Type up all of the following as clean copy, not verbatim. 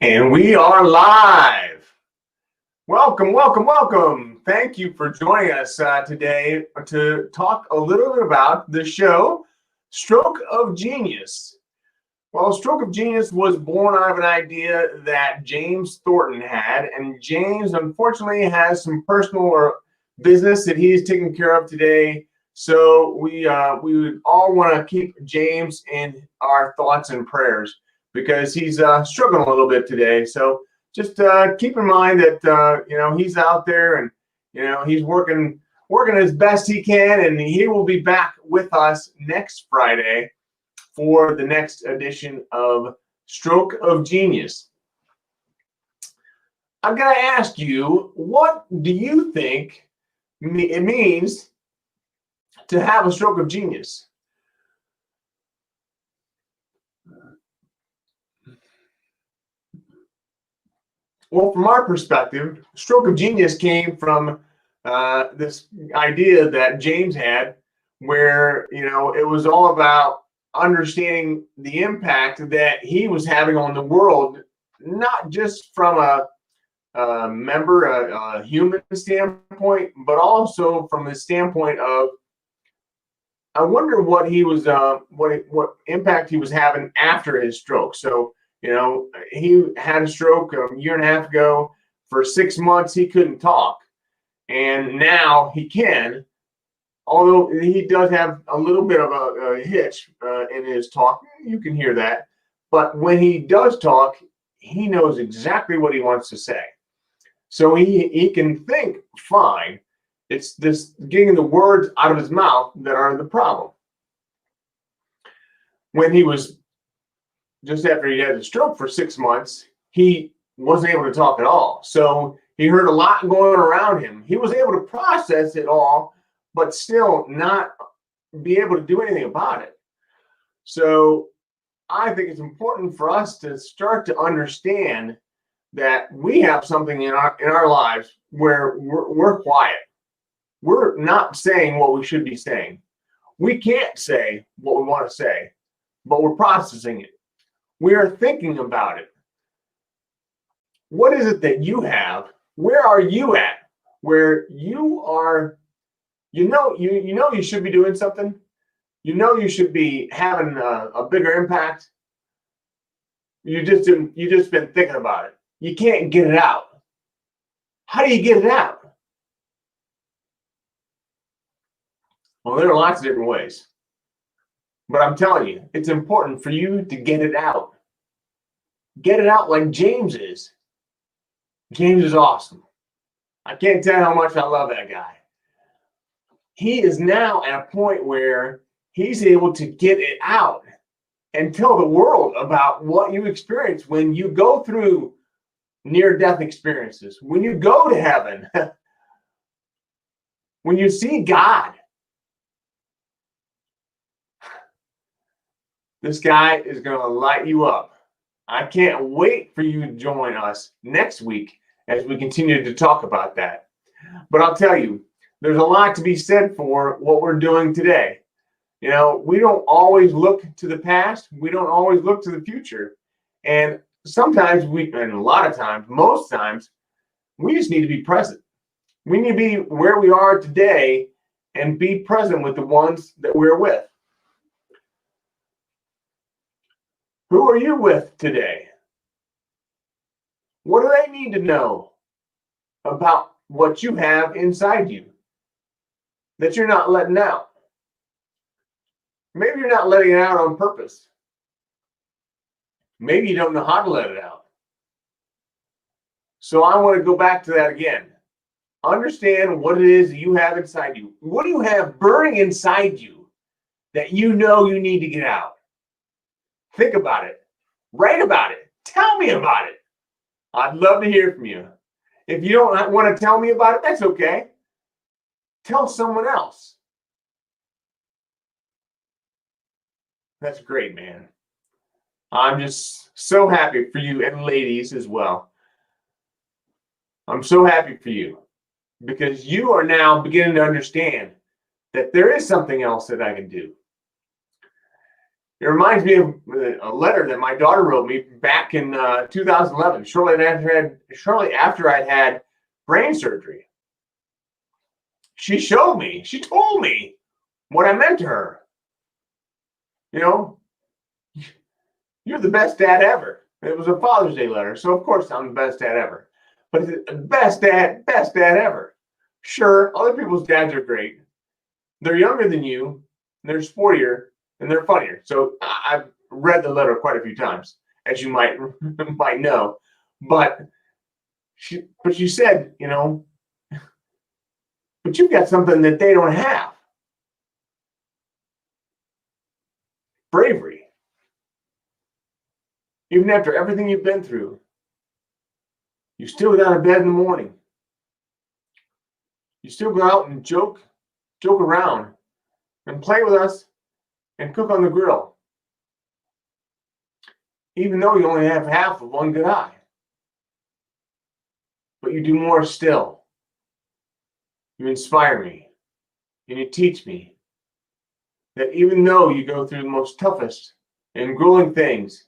And we are live. Welcome, welcome, welcome. Thank you for joining us today to talk a little bit about the show Stroke of Genius. Well, Stroke of Genius was born out of an idea that James Thornton had, and James unfortunately has some personal or business that he's taking care of today. So we would all want to keep James in our thoughts and prayers because he's struggling a little bit today. So just keep in mind that he's out there and he's working as best he can, and he will be back with us next Friday for the next edition of Stroke of Genius. I'm going to ask you, what do you think it means to have a stroke of genius? Well, from our perspective, stroke of genius came from this idea that James had, where it was all about understanding the impact that he was having on the world, not just from a human standpoint, but also from the standpoint of, I wonder what he was, what impact he was having after his stroke. So, he had a stroke a year and a half ago. For 6 months, he couldn't talk, and now he can. Although he does have a little bit of a hitch in his talk, you can hear that. But when he does talk, he knows exactly what he wants to say. So he can think fine. It's this getting the words out of his mouth that are the problem. When he was just after he had the stroke for 6 months, he wasn't able to talk at all. So he heard a lot going around him. He was able to process it all, but still not be able to do anything about it. So I think it's important for us to start to understand that we have something in our lives where we're quiet. We're not saying what we should be saying. We can't say what we want to say, but we're processing it. We are thinking about it. What is it that you have? Where are you at? Where you are, you should be doing something. You should be having a bigger impact. You just been thinking about it. You can't get it out. How do you get it out? Well, there are lots of different ways. But I'm telling you, it's important for you to get it out. Get it out like James is. James is awesome. I can't tell you how much I love that guy. He is now at a point where he's able to get it out and tell the world about what you experience when you go through near-death experiences, when you go to heaven, when you see God. This guy is going to light you up. I can't wait for you to join us next week as we continue to talk about that. But I'll tell you, there's a lot to be said for what we're doing today. We don't always look to the past. We don't always look to the future. And sometimes and a lot of times, most times, we just need to be present. We need to be where we are today and be present with the ones that we're with. Who are you with today? What do they need to know about what you have inside you that you're not letting out? Maybe you're not letting it out on purpose. Maybe you don't know how to let it out. So I want to go back to that again. Understand what it is that you have inside you. What do you have burning inside you that you know you need to get out? Think about it. Write about it. Tell me about it. I'd love to hear from you. If you don't want to tell me about it, that's okay. Tell someone else. That's great, man. I'm just so happy for you, and ladies as well. I'm so happy for you because you are now beginning to understand that there is something else that I can do. It reminds me of a letter that my daughter wrote me back in 2011, shortly after I'd had brain surgery. She showed me, she told me what I meant to her. You know, you're the best dad ever. It was a Father's Day letter, so of course I'm the best dad ever. But the best dad ever. Sure, other people's dads are great. They're younger than you, they're sportier, and they're funnier. So I've read the letter quite a few times, as you might know. But she said, you know, but you've got something that they don't have. Bravery. Even after everything you've been through, you still get out of bed in the morning. You still go out and joke around and play with us and cook on the grill. Even though you only have half of one good eye. But you do more still. You inspire me and you teach me that even though you go through the most toughest and grueling things,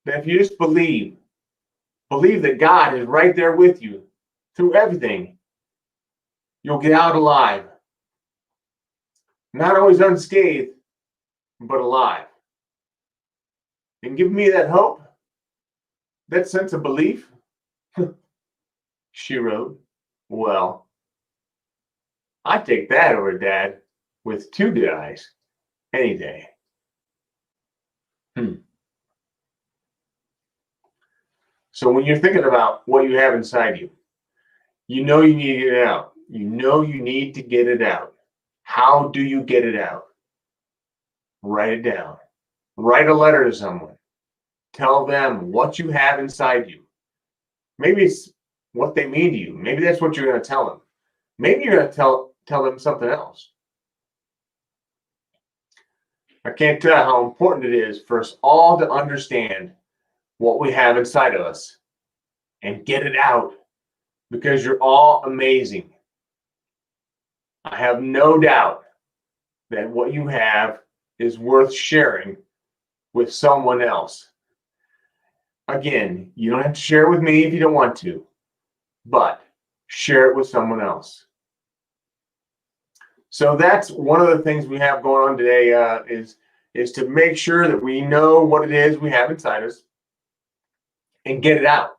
that if you just believe that God is right there with you through everything, you'll get out alive. Not always unscathed, but alive. And give me that hope, that sense of belief. She wrote, well, I take that over Dad with two good eyes any day. So when you're thinking about what you have inside you, you know you need to get it out. You know you need to get it out. How do you get it out? Write it down. Write a letter to someone. Tell them what you have inside you. Maybe it's what they mean to you. Maybe that's what you're going to tell them. Maybe you're going to tell them something else. I can't tell how important it is for us all to understand what we have inside of us and get it out, because you're all amazing. I have no doubt that what you have is worth sharing with someone else. Again, you don't have to share it with me if you don't want to, but share it with someone else. So that's one of the things we have going on today, is to make sure that we know what it is we have inside us and get it out.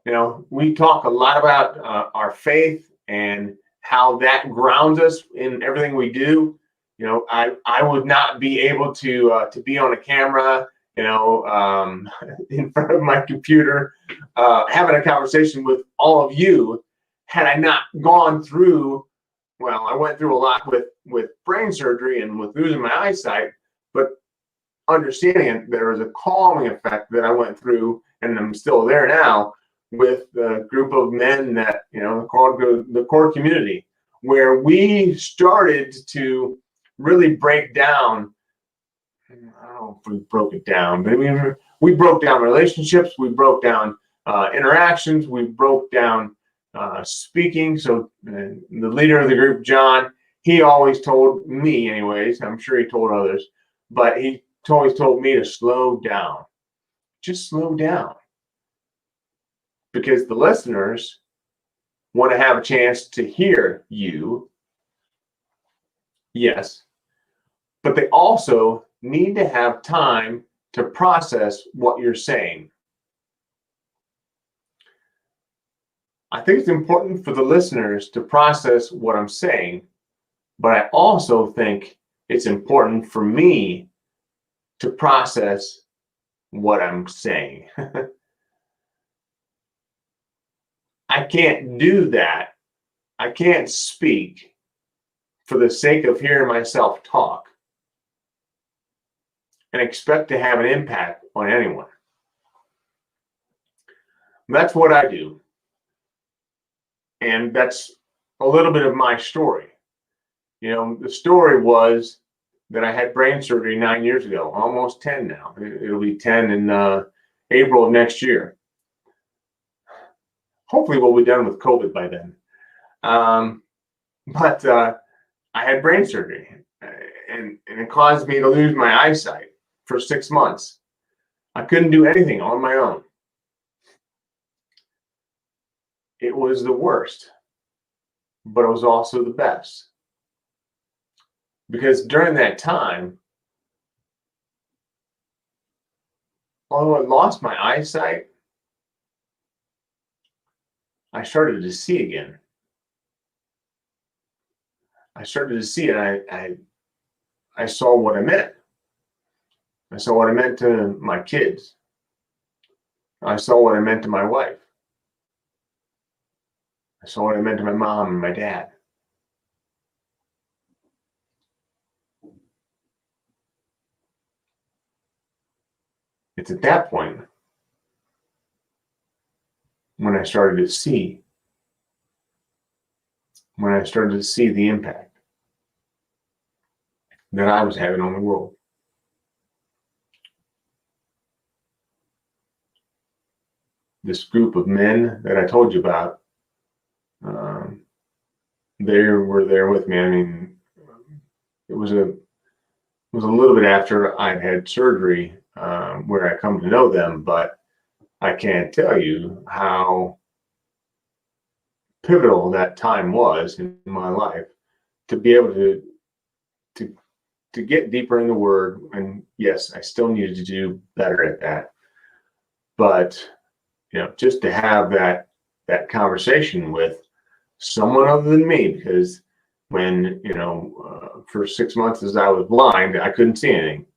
You know, we talk a lot about our faith and how that grounds us in everything we do. You know, I would not be able to be on a camera, you know, in front of my computer, having a conversation with all of you had I not gone through. Well, I went through a lot with brain surgery and with losing my eyesight, but understanding there was a calming effect that I went through, and I'm still there now with a group of men that, you know, called the core community, where we started to really break down. I don't know if we broke it down, but I mean, we broke down relationships, we broke down interactions, we broke down speaking. So the leader of the group, John, he always told me, anyways, I'm sure he told others, but he always told me to slow down. Just slow down. Because the listeners want to have a chance to hear you, yes, but they also need to have time to process what you're saying. I think it's important for the listeners to process what I'm saying, but I also think it's important for me to process what I'm saying. I can't do that. I can't speak for the sake of hearing myself talk and expect to have an impact on anyone. That's what I do. And that's a little bit of my story. You know, the story was that I had brain surgery 9 years ago, almost 10 now. It'll be 10 in April of next year. Hopefully we'll be done with COVID by then. But I had brain surgery. and it caused me to lose my eyesight for 6 months. I couldn't do anything on my own. It was the worst, but it was also the best. Because during that time, although I lost my eyesight, I started to see again. I started to see, and I saw what I meant. I saw what I meant to my kids. I saw what I meant to my wife. I saw what I meant to my mom and my dad. It's at that point when I started to see, the impact that I was having on the world. This group of men that I told you about, they were there with me. I mean, it was a little bit after I'd had surgery where I come to know them, but I can't tell you how pivotal that time was in my life to be able to get deeper in the Word. And yes, I still needed to do better at that, but just to have that conversation with someone other than me, because when for 6 months as I was blind, I couldn't see anything.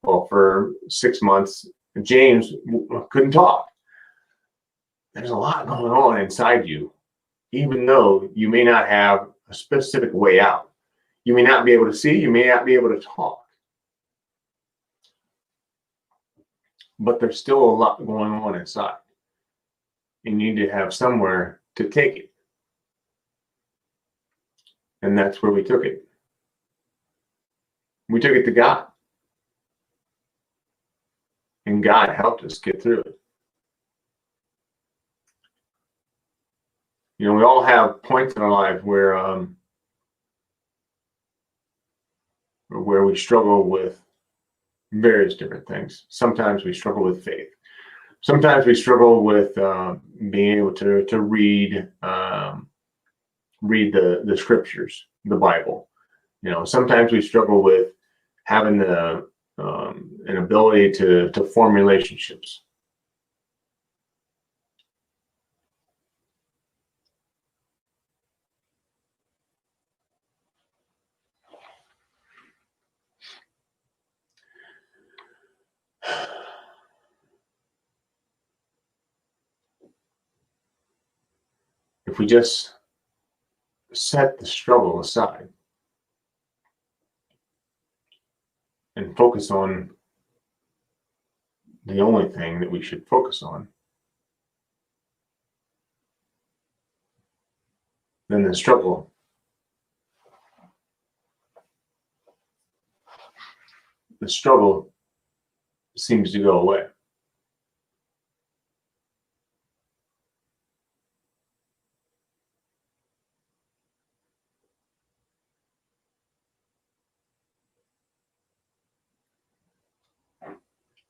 Well, for 6 months, James couldn't talk. There's a lot going on inside you, even though you may not have a specific way out. You may not be able to see, you may not be able to talk, but there's still a lot going on inside. You need to have somewhere to take it. And that's where we took it. We took it to God. And God helped us get through it. We all have points in our life where we struggle with various different things. Sometimes we struggle with faith. Sometimes we struggle with being able to read the scriptures, the Bible. Sometimes we struggle with having an ability to form relationships. If we just set the struggle aside and focus on the only thing that we should focus on, then the struggle seems to go away.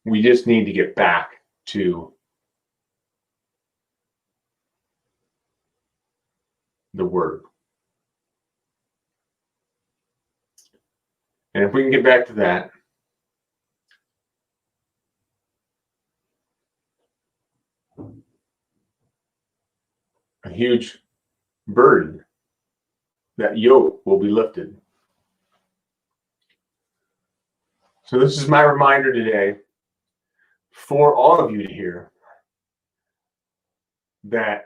We just need to get back to the Word. And if we can get back to that, a huge burden, that yoke will be lifted. So this is my reminder today for all of you to hear that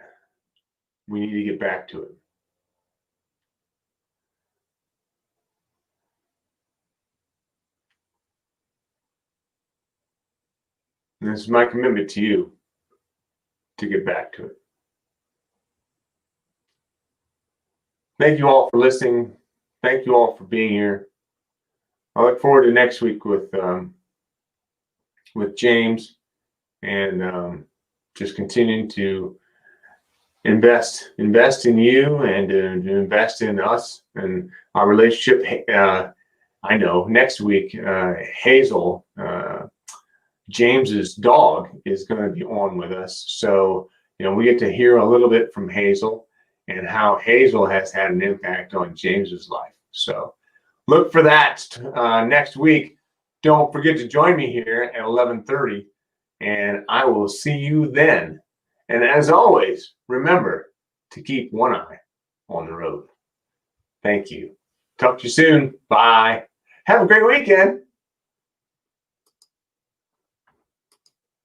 we need to get back to it. And this is my commitment to you to get back to it. Thank you all for listening. Thank you all for being here. I look forward to next week with James and just continuing to invest in you and to invest in us and our relationship. I know next week, Hazel, James's dog, is going to be on with us. So, we get to hear a little bit from Hazel and how Hazel has had an impact on James's life. So look for that next week. Don't forget to join me here at 11:30, and I will see you then. And as always, remember to keep one eye on the road. Thank you. Talk to you soon. Bye. Have a great weekend.